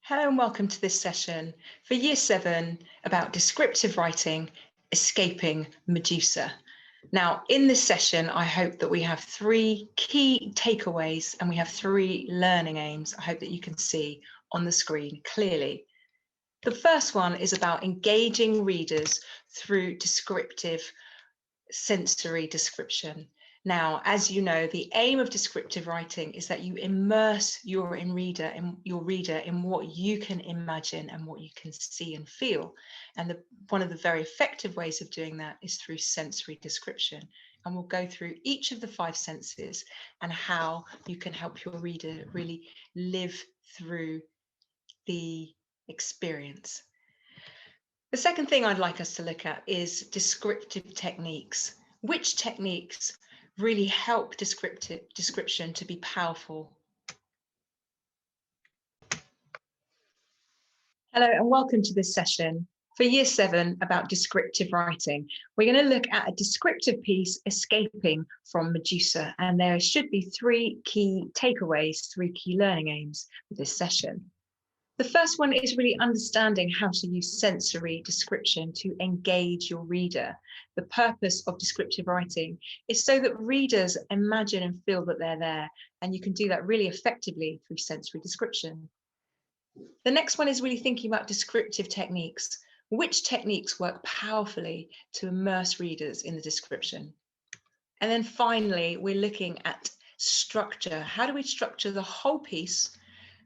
Hello and welcome to this session for Year 7 about descriptive writing, escaping Medusa. Now, in this session, I hope that we have 3 key takeaways and we have 3 learning aims. I hope that you can see on the screen clearly. The first one is about engaging readers through descriptive sensory description. Now, as you know, the aim of descriptive writing is that you immerse your reader in what you can imagine and what you can see and feel. And one of the very effective ways of doing that is through sensory description. And we'll go through each of the 5 senses and how you can help your reader really live through the experience. The second thing I'd like us to look at is descriptive techniques. Which techniques really help description to be powerful? Hello and welcome to this session for Year 7 about descriptive writing. We're going to look at a descriptive piece, Escaping from Medusa, and there should be 3 key takeaways, 3 key learning aims for this session. The first one is really understanding how to use sensory description to engage your reader. The purpose of descriptive writing is so that readers imagine and feel that they're there, and you can do that really effectively through sensory description. The next one is really thinking about descriptive techniques. Which techniques work powerfully to immerse readers in the description? And then finally, we're looking at structure. How do we structure the whole piece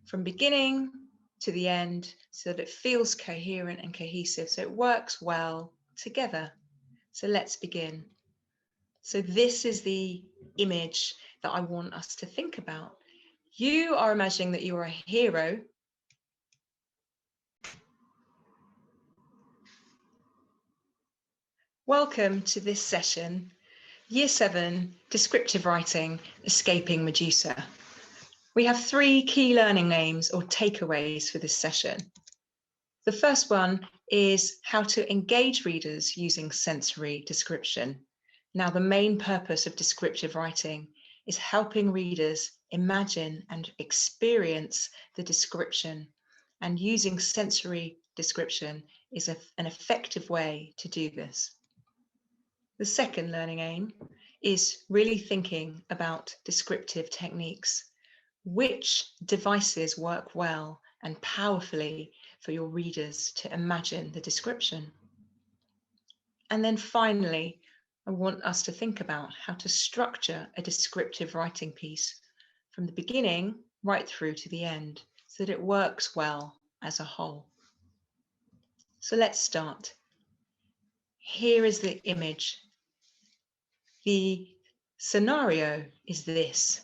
from beginning to the end so that it feels coherent and cohesive, so it works well together? So let's begin. So this is the image that I want us to think about. You are imagining that you are a hero. Welcome to this session, Year 7, Descriptive Writing, Escaping Medusa. We have 3 key learning aims or takeaways for this session. The first one is how to engage readers using sensory description. Now, the main purpose of descriptive writing is helping readers imagine and experience the description, and using sensory description is an effective way to do this. The second learning aim is really thinking about descriptive techniques. Which devices work well and powerfully for your readers to imagine the description? And then finally, I want us to think about how to structure a descriptive writing piece from the beginning right through to the end so that it works well as a whole. So let's start. Here is the image. The scenario is this.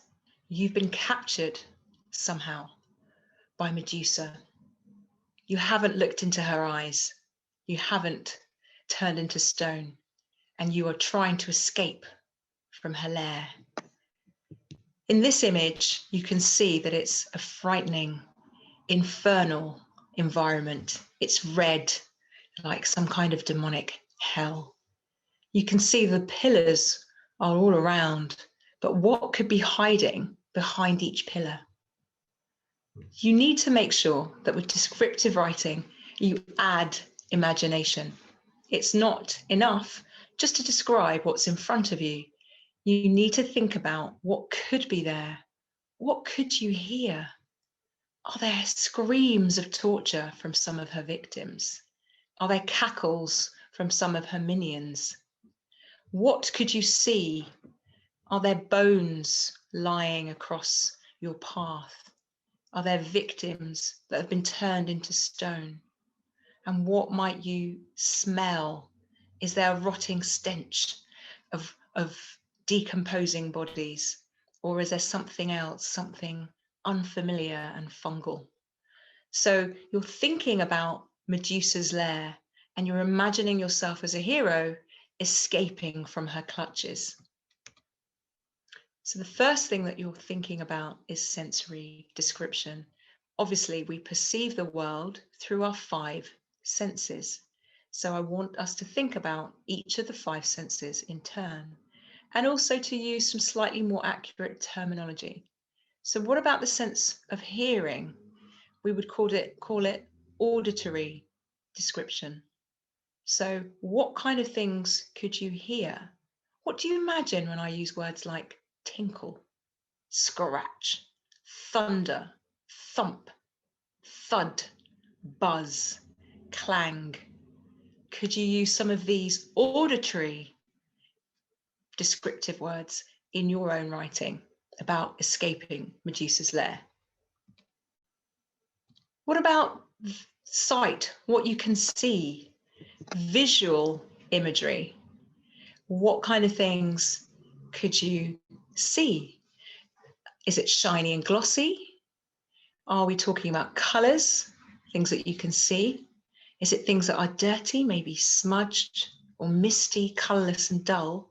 You've been captured somehow by Medusa. You haven't looked into her eyes. You haven't turned into stone, and you are trying to escape from her lair. In this image, you can see that it's a frightening, infernal environment. It's red, like some kind of demonic hell. You can see the pillars are all around, but what could be hiding behind each pillar? You need to make sure that with descriptive writing, you add imagination. It's not enough just to describe what's in front of you. You need to think about what could be there. What could you hear? Are there screams of torture from some of her victims? Are there cackles from some of her minions? What could you see? Are there bones lying across your path? Are there victims that have been turned into stone? And what might you smell? Is there a rotting stench of decomposing bodies? Or is there something else, something unfamiliar and fungal? So you're thinking about Medusa's lair and you're imagining yourself as a hero escaping from her clutches. So the first thing that you're thinking about is sensory description. Obviously, we perceive the world through our 5 senses. So I want us to think about each of the 5 senses in turn, and also to use some slightly more accurate terminology. So what about the sense of hearing? we would call it auditory description. So what kind of things could you hear? What do you imagine when I use words like tinkle, scratch, thunder, thump, thud, buzz, clang? Could you use some of these auditory descriptive words in your own writing about escaping Medusa's lair? What about sight, what you can see, visual imagery? What kind of things could you see? Is it shiny and glossy? Are we talking about colours, things that you can see? Is it things that are dirty, maybe smudged or misty, colourless and dull?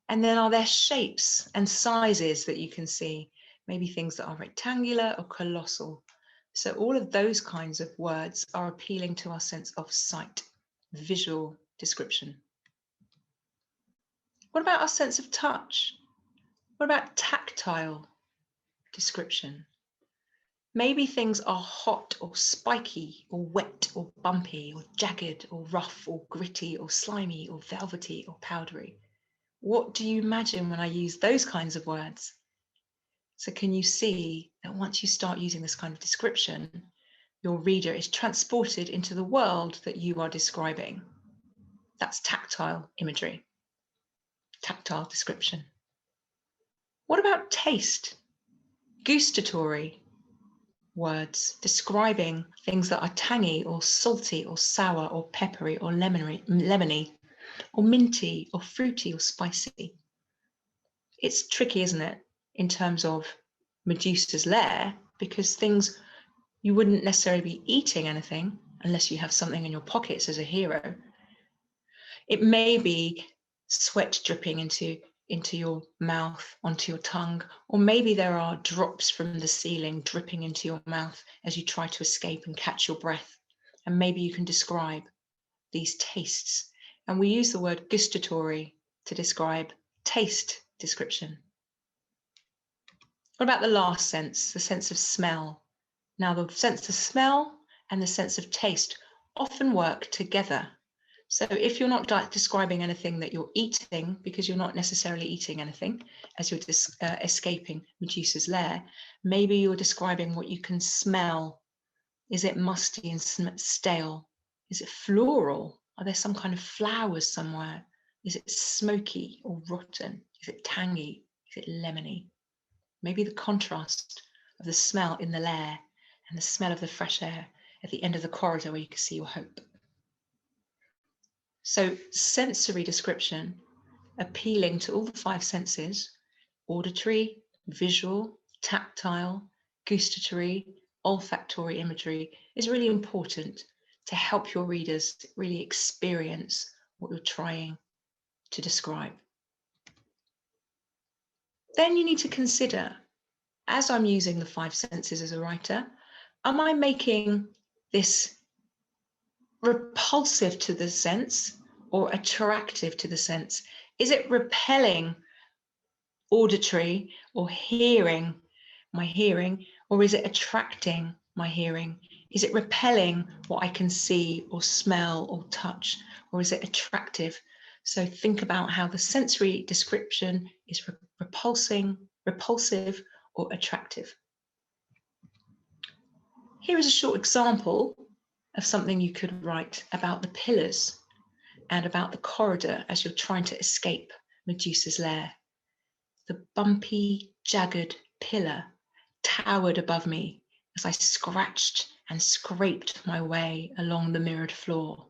And then are there shapes and sizes that you can see? Maybe things that are rectangular or colossal. So all of those kinds of words are appealing to our sense of sight, visual description. What about our sense of touch? What about tactile description? Maybe things are hot or spiky or wet or bumpy or jagged or rough or gritty or slimy or velvety or powdery. What do you imagine when I use those kinds of words? So can you see that once you start using this kind of description, your reader is transported into the world that you are describing? That's tactile imagery, tactile description. What about taste? Gustatory words describing things that are tangy or salty or sour or peppery or lemony or minty or fruity or spicy. It's tricky, isn't it, in terms of Medusa's lair, because things, you wouldn't necessarily be eating anything unless you have something in your pockets as a hero. It may be sweat dripping into your mouth, onto your tongue, or maybe there are drops from the ceiling dripping into your mouth as you try to escape and catch your breath. And maybe you can describe these tastes. And we use the word gustatory to describe taste description. What about the last sense, the sense of smell? Now, the sense of smell and the sense of taste often work together. So if you're not describing anything that you're eating, because you're not necessarily eating anything as you're escaping Medusa's lair, maybe you're describing what you can smell. Is it musty and stale? Is it floral? Are there some kind of flowers somewhere? Is it smoky or rotten? Is it tangy? Is it lemony? Maybe the contrast of the smell in the lair and the smell of the fresh air at the end of the corridor where you can see your hope. So sensory description, appealing to all the five senses, auditory, visual, tactile, gustatory, olfactory imagery, is really important to help your readers really experience what you're trying to describe. Then you need to consider, as I'm using the five senses as a writer, am I making this repulsive to the sense or attractive to the sense? Is it repelling auditory or hearing, my hearing, or is it attracting my hearing? Is it repelling what I can see or smell or touch, or is it attractive? So think about how the sensory description is repulsive or attractive. Here is a short example of something you could write about the pillars and about the corridor as you're trying to escape Medusa's lair. The bumpy, jagged pillar towered above me as I scratched and scraped my way along the mirrored floor.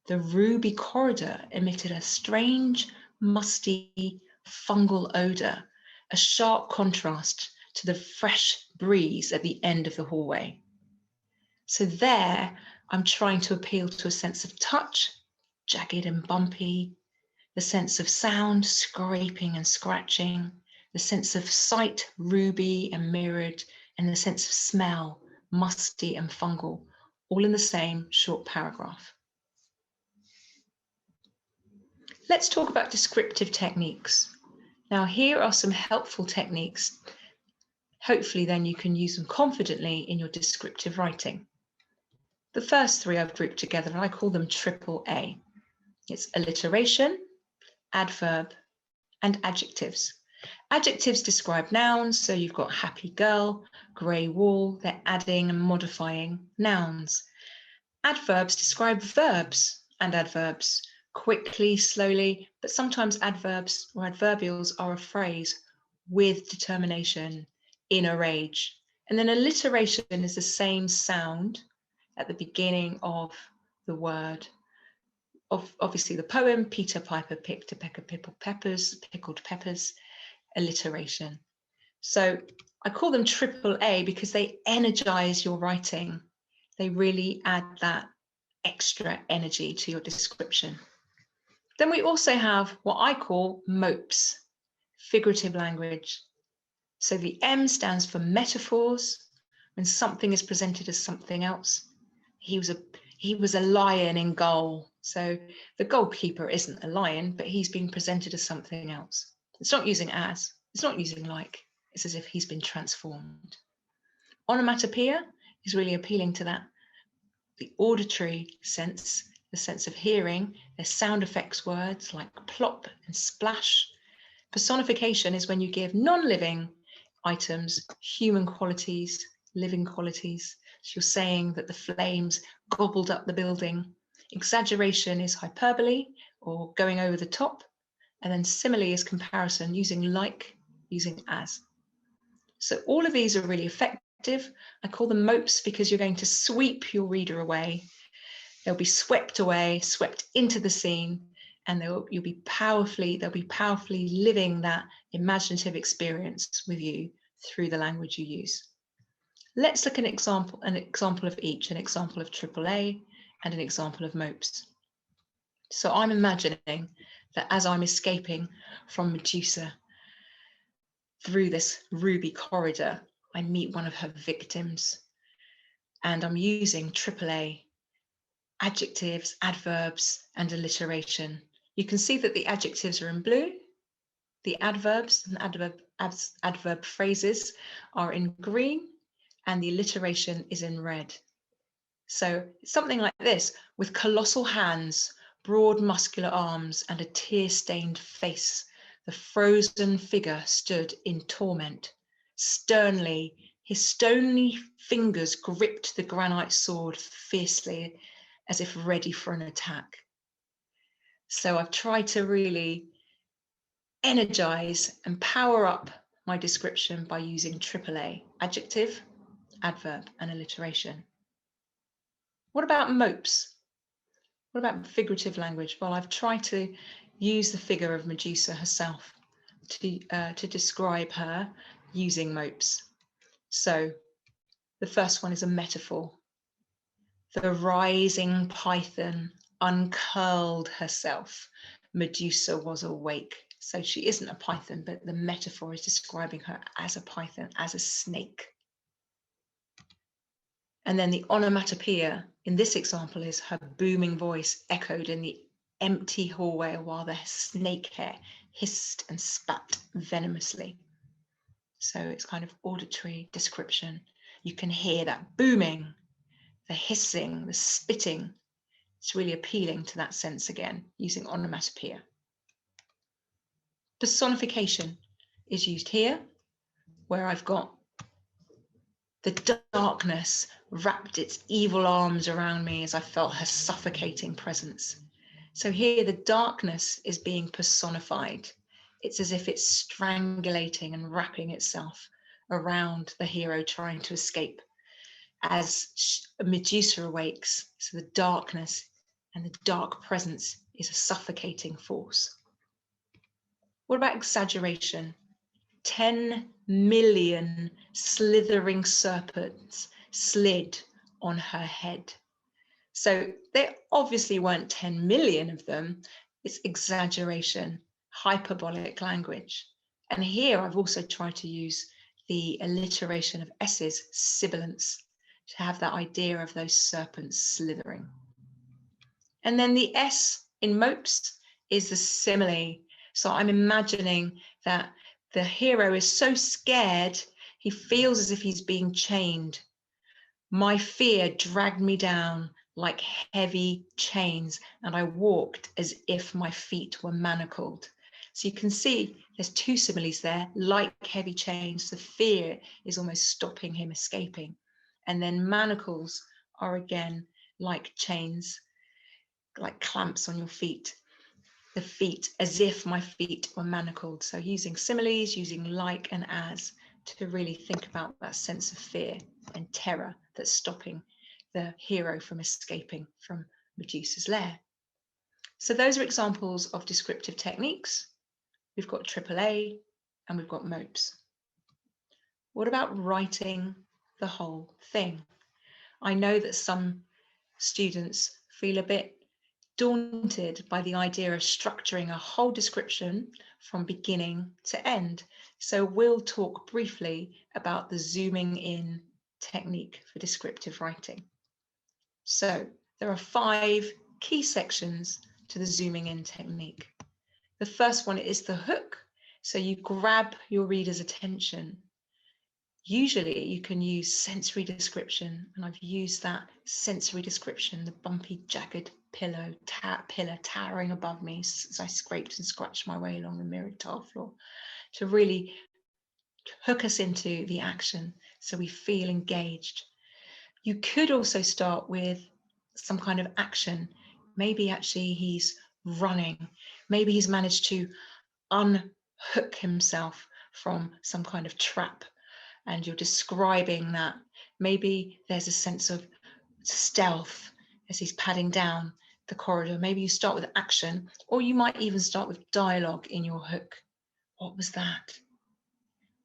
The ruby corridor emitted a strange, musty, fungal odour, a sharp contrast to the fresh breeze at the end of the hallway. So there, I'm trying to appeal to a sense of touch, jagged and bumpy, the sense of sound, scraping and scratching, the sense of sight, ruby and mirrored, and the sense of smell, musty and fungal, all in the same short paragraph. Let's talk about descriptive techniques. Now, here are some helpful techniques Hopefully then you can use them confidently in your descriptive writing. The first three I've grouped together and I call them AAA. It's alliteration, adverb, and adjectives. Adjectives describe nouns, so you've got happy girl, grey wall, they're adding and modifying nouns. Adverbs describe verbs and adverbs, quickly, slowly, but sometimes adverbs or adverbials are a phrase with determination, in a rage. And then alliteration is the same sound at the beginning of the word. Obviously the poem, Peter Piper picked a peck of pickled peppers, alliteration. So I call them AAA because they energize your writing. They really add that extra energy to your description. Then we also have what I call MOPES, figurative language. So the M stands for metaphors. When something is presented as something else. He was a lion in goal. So the goalkeeper isn't a lion, but he's being presented as something else. It's not using as, it's not using like, it's as if he's been transformed. Onomatopoeia is really appealing to that. The auditory sense, the sense of hearing, there's sound effects words like plop and splash. Personification is when you give non-living items human qualities, living qualities. So you're saying that the flames gobbled up the building. Exaggeration is hyperbole or going over the top. And then simile is comparison, using like, using as. So all of these are really effective. I call them MOPES because you're going to sweep your reader away. They'll be swept away, swept into the scene, and they'll be powerfully living that imaginative experience with you through the language you use. Let's look at an example of each, an example of AAA and an example of MOPES. So I'm imagining that as I'm escaping from Medusa through this ruby corridor, I meet one of her victims, and I'm using AAA, adjectives, adverbs, and alliteration. You can see that the adjectives are in blue, the adverbs and adverb phrases are in green, and the alliteration is in red. So it's something like this: with colossal hands, broad muscular arms, and a tear-stained face, the frozen figure stood in torment. Sternly, his stony fingers gripped the granite sword fiercely, as if ready for an attack. So I've tried to really energize and power up my description by using AAA, adjective, adverb, and alliteration. What about MOPES? What about figurative language? Well, I've tried to use the figure of Medusa herself to describe her using MOPES. So the first one is a metaphor. The rising python uncurled herself. Medusa was awake. So she isn't a python, but the metaphor is describing her as a python, as a snake. And then the onomatopoeia in this example is her booming voice echoed in the empty hallway while the snake hair hissed and spat venomously. So it's kind of auditory description. You can hear that booming, the hissing, the spitting. It's really appealing to that sense again, using onomatopoeia. Personification is used here, where I've got the darkness wrapped its evil arms around me as I felt her suffocating presence. So here the darkness is being personified. It's as if it's strangulating and wrapping itself around the hero trying to escape. As Medusa awakes, so the darkness and the dark presence is a suffocating force. What about exaggeration? 10 million slithering serpents slid on her head. So there obviously weren't 10 million of them. It's exaggeration, hyperbolic language. And here I've also tried to use the alliteration of S's, sibilants, to have that idea of those serpents slithering. And then the S in MOPES is the simile. So I'm imagining that the hero is so scared, He feels as if he's being chained. My fear dragged me down like heavy chains, and I walked as if my feet were manacled. So you can see there's two similes there, like heavy chains. The fear is almost stopping him escaping. And then manacles are again like chains, like clamps on your feet. The feet, as if my feet were manacled. So using similes, using like and as to really think about that sense of fear and terror that's stopping the hero from escaping from Medusa's lair. So those are examples of descriptive techniques. We've got AAA and we've got MOPES. What about writing the whole thing? I know that some students feel a bit daunted by the idea of structuring a whole description from beginning to end. So we'll talk briefly about the zooming in technique for descriptive writing. So there are 5 key sections to the zooming in technique. The first one is the hook. So you grab your reader's attention. Usually you can use sensory description, and I've used that sensory description, the bumpy, jagged pillar towering above me as I scraped and scratched my way along the mirrored tile floor, to really hook us into the action so we feel engaged. You could also start with some kind of action. Maybe actually he's running. Maybe he's managed to unhook himself from some kind of trap, and you're describing that. Maybe there's a sense of stealth as he's padding down the corridor. Maybe you start with action, or you might even start with dialogue in your hook. What was that?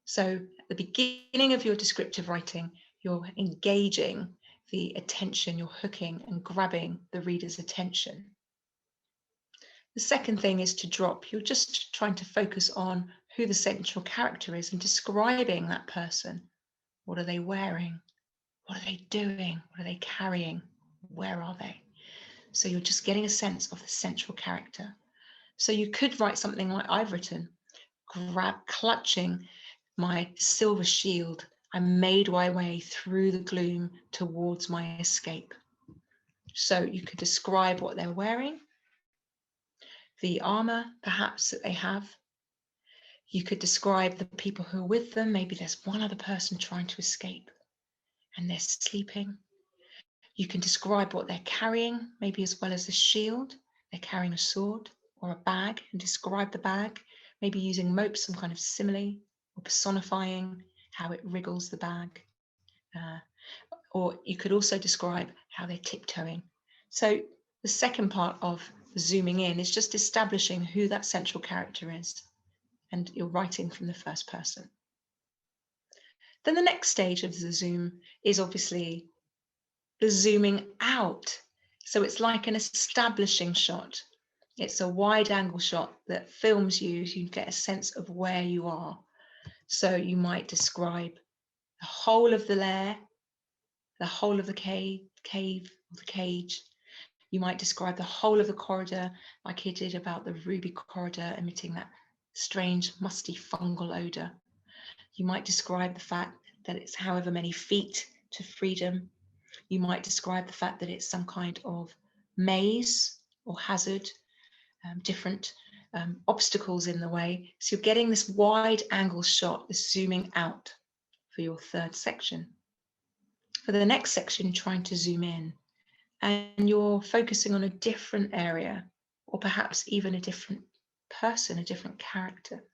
So at the beginning of your descriptive writing, you're engaging the attention, you're hooking and grabbing the reader's attention. The second thing is to drop. You're just trying to focus on who the central character is and describing that person. What are they wearing? What are they doing? What are they carrying? Where are they? So you're just getting a sense of the central character. So you could write something like I've written, clutching my silver shield, I made my way through the gloom towards my escape. So you could describe what they're wearing, the armor perhaps that they have. You could describe the people who are with them. Maybe there's one other person trying to escape and they're sleeping. You can describe what they're carrying, maybe as well as the shield. They're carrying a sword or a bag, and describe the bag, maybe using MOPES, some kind of simile, or personifying how it wriggles the bag. Or you could also describe how they're tiptoeing. So the second part of zooming in is just establishing who that central character is, and you're writing from the first person. Then the next stage of the zoom is obviously the zooming out. So it's like an establishing shot. It's a wide angle shot that films you so you get a sense of where you are. So you might describe the whole of the lair, the whole of the cave, or the cage. You might describe the whole of the corridor, like he did about the ruby corridor emitting that strange, musty fungal odor. You might describe the fact that it's however many feet to freedom. You might describe the fact that it's some kind of maze or hazard, different obstacles in the way. So you're getting this wide angle shot, this zooming out for your third section. For the next section, you're trying to zoom in, and you're focusing on a different area, or perhaps even a different person, a different character.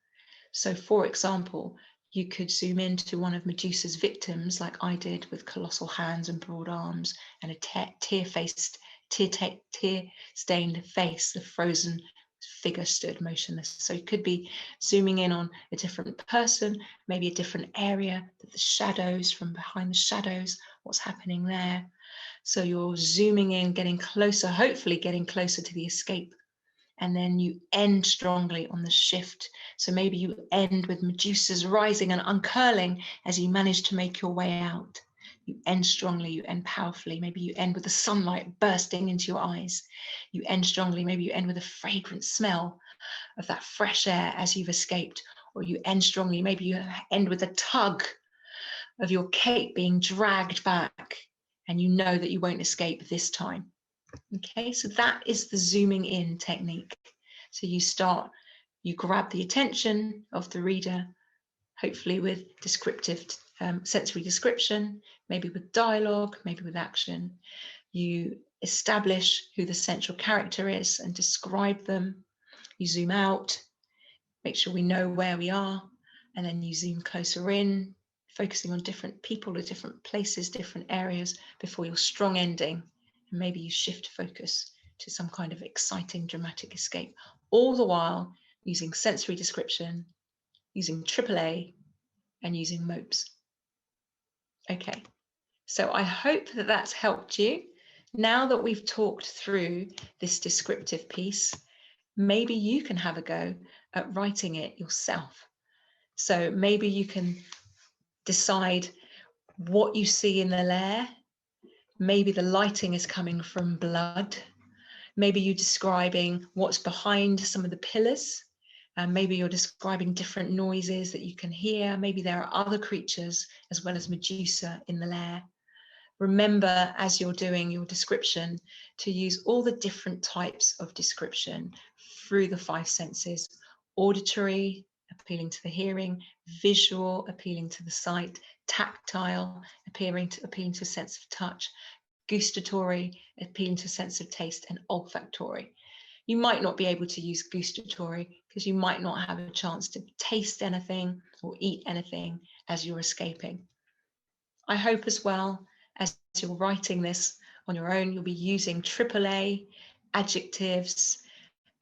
So for example, you could zoom into one of Medusa's victims, like I did, with colossal hands and broad arms and a tear-stained face. The frozen figure stood motionless. So you could be zooming in on a different person, maybe a different area, the shadows, from behind the shadows, what's happening there. So you're zooming in, getting closer, hopefully getting closer to the escape. And then you end strongly on the shift. So maybe you end with Medusa's rising and uncurling as you manage to make your way out. You end strongly, you end powerfully. Maybe you end with the sunlight bursting into your eyes. You end strongly, maybe you end with a fragrant smell of that fresh air as you've escaped. Or you end strongly, maybe you end with a tug of your cape being dragged back, and you know that you won't escape this time. Okay, so that is the zooming in technique. So you grab the attention of the reader, hopefully with descriptive sensory description, maybe with dialogue, maybe with action. You establish who the central character is and describe them. You zoom out, make sure we know where we are, and then you zoom closer in, focusing on different people or different places, different areas before your strong ending. And maybe you shift focus to some kind of exciting, dramatic escape, all the while using sensory description, using AAA, and using MOPES. Okay, so I hope that that's helped you. Now that we've talked through this descriptive piece, maybe you can have a go at writing it yourself. So maybe you can decide what you see in the lair. Maybe the lighting is coming from blood. Maybe you're describing what's behind some of the pillars. And maybe you're describing different noises that you can hear. Maybe there are other creatures as well as Medusa in the lair. Remember, as you're doing your description, to use all the different types of description through the 5 senses: auditory, appealing to the hearing; visual, appealing to the sight; tactile, appealing to a sense of touch; gustatory, appealing to a sense of taste; and olfactory. You might not be able to use gustatory because you might not have a chance to taste anything or eat anything as you're escaping. I hope as well, as you're writing this on your own, you'll be using AAA, adjectives,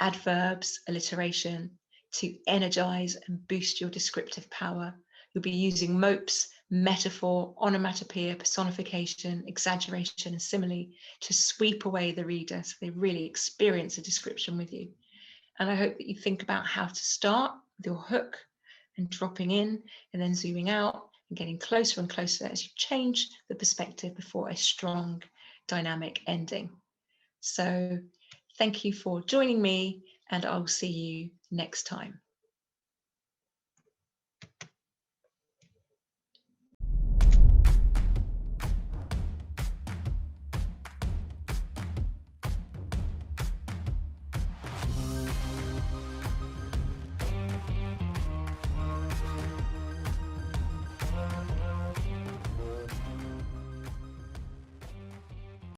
adverbs, alliteration to energize and boost your descriptive power. You'll be using MOPES, metaphor, onomatopoeia, personification, exaggeration, and simile to sweep away the reader so they really experience a description with you. And I hope that you think about how to start with your hook and dropping in and then zooming out and getting closer and closer as you change the perspective before a strong, dynamic ending. So thank you for joining me, and I'll see you next time.